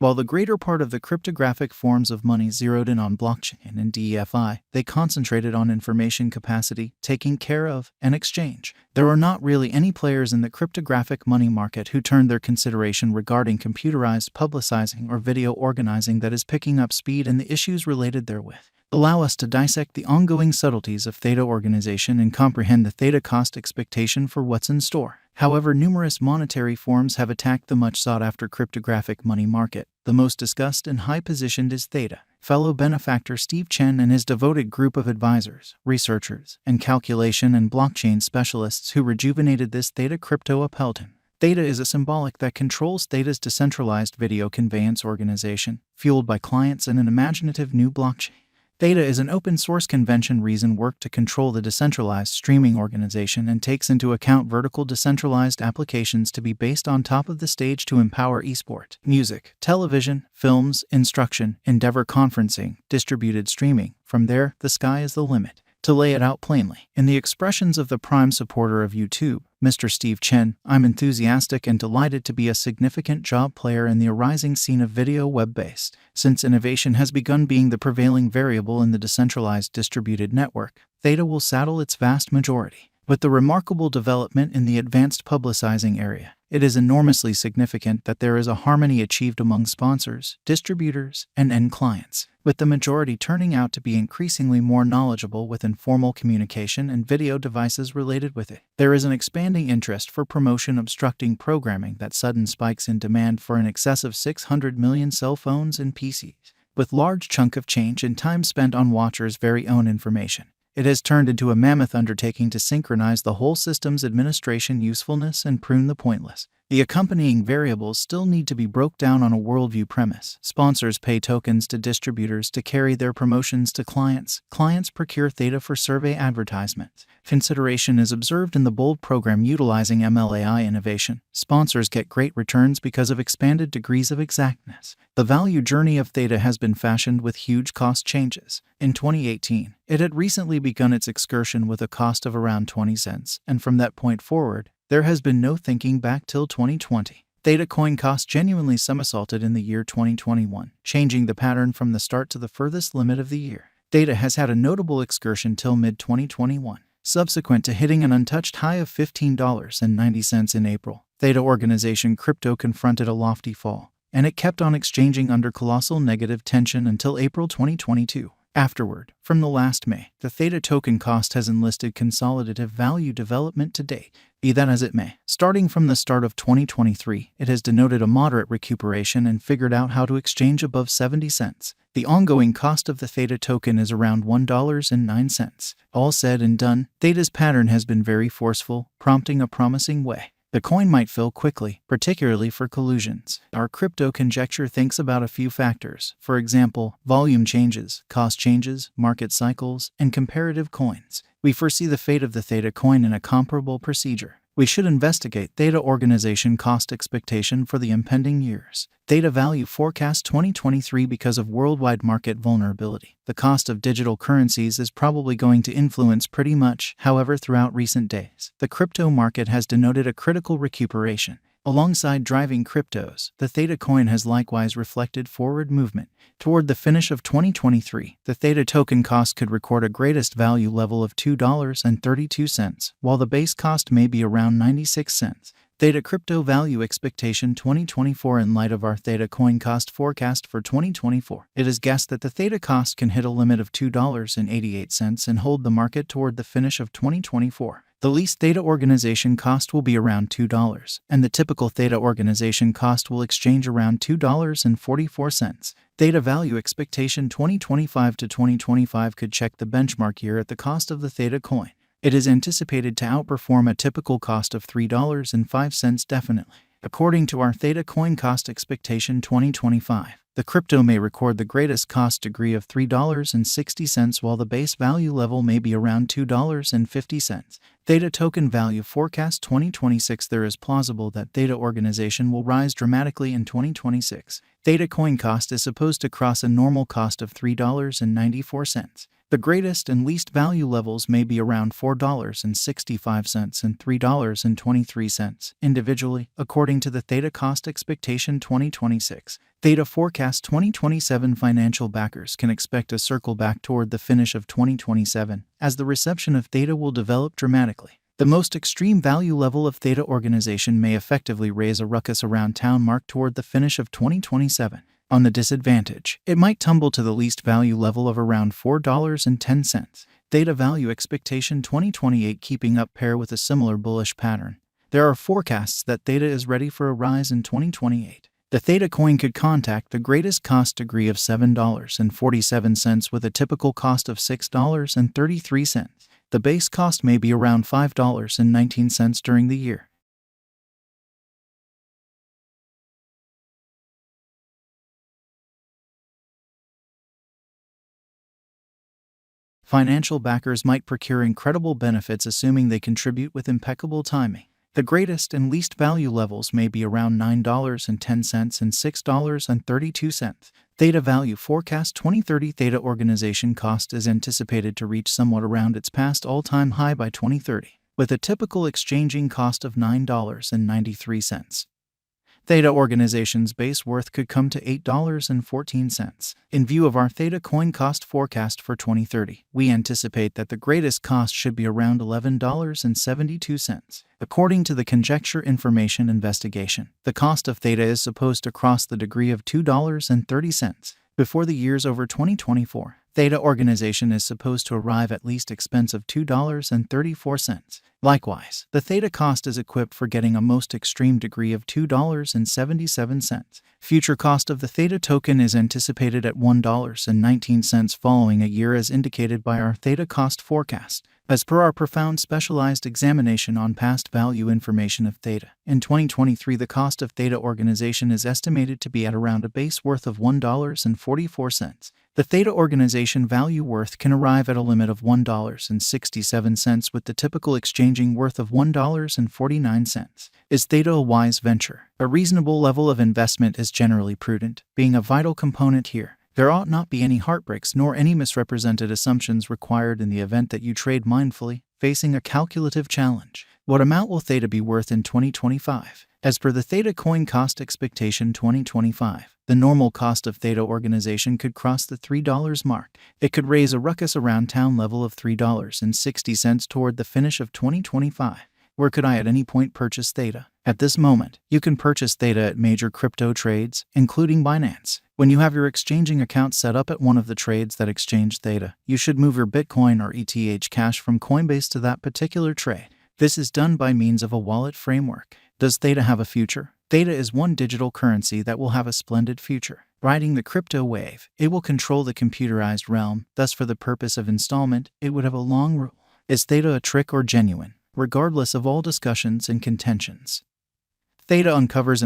While the greater part of the cryptographic forms of money zeroed in on blockchain and DeFi, they concentrated on information capacity, taking care of, and exchange. There are not really any players in the cryptographic money market who turned their consideration regarding computerized publicizing or video organizing that is picking up speed and the issues related therewith. Allow us to dissect the ongoing subtleties of Theta organization and comprehend the Theta cost expectation for what's in store. However, numerous monetary forms have attacked the much sought-after cryptographic money market. The most discussed and high-positioned is Theta. Fellow benefactor Steve Chen and his devoted group of advisors, researchers, and calculation and blockchain specialists who rejuvenated this Theta crypto upheld him. Theta is a symbolic that controls Theta's decentralized video conveyance organization, fueled by clients and an imaginative new blockchain. Theta is an open-source convention reason work to control the decentralized streaming organization and takes into account vertical decentralized applications to be based on top of the stage to empower esport, music, television, films, instruction, endeavor conferencing, distributed streaming. From there, the sky is the limit. To lay it out plainly, in the expressions of the prime supporter of YouTube, Mr. Steve Chen, I'm enthusiastic and delighted to be a significant job player in the arising scene of video web-based. Since innovation has begun being the prevailing variable in the decentralized distributed network, Theta will saddle its vast majority. With the remarkable development in the advanced publicizing area, it is enormously significant that there is a harmony achieved among sponsors, distributors, and end clients, with the majority turning out to be increasingly more knowledgeable with informal communication and video devices related with it. There is an expanding interest for promotion obstructing programming that sudden spikes in demand for an excess of 600 million cell phones and PCs, with large chunk of change and time spent on watchers' very own information. It has turned into a mammoth undertaking to synchronize the whole system's administration usefulness and prune the pointless. The accompanying variables still need to be broke down on a worldview premise. Sponsors pay tokens to distributors to carry their promotions to clients. Clients procure Theta for survey advertisements. Consideration is observed in the bold program utilizing MLAI innovation. Sponsors get great returns because of expanded degrees of exactness. The value journey of Theta has been fashioned with huge cost changes. In 2018, it had recently begun its excursion with a cost of around 20 cents, and from that point forward, there has been no thinking back till 2020. Theta coin cost genuinely somersaulted in the year 2021, changing the pattern from the start to the furthest limit of the year. Theta has had a notable excursion till mid-2021. Subsequent to hitting an untouched high of $15.90 in April, Theta organization crypto confronted a lofty fall, and it kept on exchanging under colossal negative tension until April 2022. Afterward, from the last May, the Theta token cost has enlisted consolidative value development to date. Be that as it may, starting from the start of 2023, it has denoted a moderate recuperation and figured out how to exchange above 70 cents. The ongoing cost of the Theta token is around $1.09. All said and done, Theta's pattern has been very forceful, prompting a promising way. The coin might fill quickly, particularly for collusions. Our crypto conjecture thinks about a few factors, for example, volume changes, cost changes, market cycles, and comparative coins. We foresee the fate of the Theta coin in a comparable procedure. We should investigate Theta organization cost expectation for the impending years. Theta value forecast 2023 because of worldwide market vulnerability. The cost of digital currencies is probably going to influence pretty much, however, throughout recent days. The crypto market has denoted a critical recuperation. Alongside driving cryptos, the Theta coin has likewise reflected forward movement. Toward the finish of 2023, the Theta token cost could record a greatest value level of $2.32, while the base cost may be around 96 cents. Theta crypto value expectation 2024. In light of our Theta coin cost forecast for 2024, it is guessed that the Theta cost can hit a limit of $2.88 and hold the market toward the finish of 2024. The least Theta organization cost will be around $2, and the typical Theta organization cost will exchange around $2.44. Theta value expectation 2025 to 2025 could check the benchmark year at the cost of the Theta coin. It is anticipated to outperform a typical cost of $3.05 definitely. According to our Theta coin cost expectation 2025, the crypto may record the greatest cost degree of $3.60 while the base value level may be around $2.50. Theta Token Value Forecast 2026. There is plausible that Theta organization will rise dramatically in 2026. Theta coin cost is supposed to cross a normal cost of $3.94. The greatest and least value levels may be around $4.65 and $3.23 individually, according to the Theta Cost Expectation 2026. Theta Forecast 2027. Financial backers can expect a circle back toward the finish of 2027, as the reception of Theta will develop dramatically. The most extreme value level of Theta organization may effectively raise a ruckus around town mark toward the finish of 2027. On the disadvantage, it might tumble to the least value level of around $4.10. Theta Value Expectation 2028. Keeping up pair with a similar bullish pattern. There are forecasts that Theta is ready for a rise in 2028. The Theta coin could contact the greatest cost degree of $7.47 with a typical cost of $6.33. The base cost may be around $5.19 during the year. Financial backers might procure incredible benefits assuming they contribute with impeccable timing. The greatest and least value levels may be around $9.10 and $6.32. Theta Value Forecast 2030. Theta organization cost is anticipated to reach somewhat around its past all-time high by 2030, with a typical exchanging cost of $9.93. Theta organization's base worth could come to $8.14. In view of our Theta coin cost forecast for 2030, we anticipate that the greatest cost should be around $11.72. According to the Conjecture Information Investigation, the cost of Theta is supposed to cross the degree of $2.30 before the year's over 2024. Theta organization is supposed to arrive at least expense of $2.34. Likewise, the Theta cost is equipped for getting a most extreme degree of $2.77. Future cost of the Theta token is anticipated at $1.19 following a year as indicated by our Theta cost forecast. As per our profound specialized examination on past value information of Theta, in 2023 the cost of Theta organization is estimated to be at around a base worth of $1.44. The Theta organization value worth can arrive at a limit of $1.67 with the typical exchanging worth of $1.49. Is Theta a wise venture? A reasonable level of investment is generally prudent, being a vital component here. There ought not be any heartbreaks nor any misrepresented assumptions required in the event that you trade mindfully, facing a calculative challenge. What amount will Theta be worth in 2025? As per the Theta Coin Cost Expectation 2025, the normal cost of Theta organization could cross the $3 mark. It could raise a ruckus around town level of $3.60 toward the finish of 2025. Where could I at any point purchase Theta? At this moment, you can purchase Theta at major crypto trades, including Binance. When you have your exchanging account set up at one of the trades that exchange Theta, you should move your Bitcoin or ETH cash from Coinbase to that particular trade. This is done by means of a wallet framework. Does Theta have a future? Theta is one digital currency that will have a splendid future. Riding the crypto wave, it will control the computerized realm, thus for the purpose of installment, it would have a long rule. Is Theta a trick or genuine? Regardless of all discussions and contentions, Theta uncovers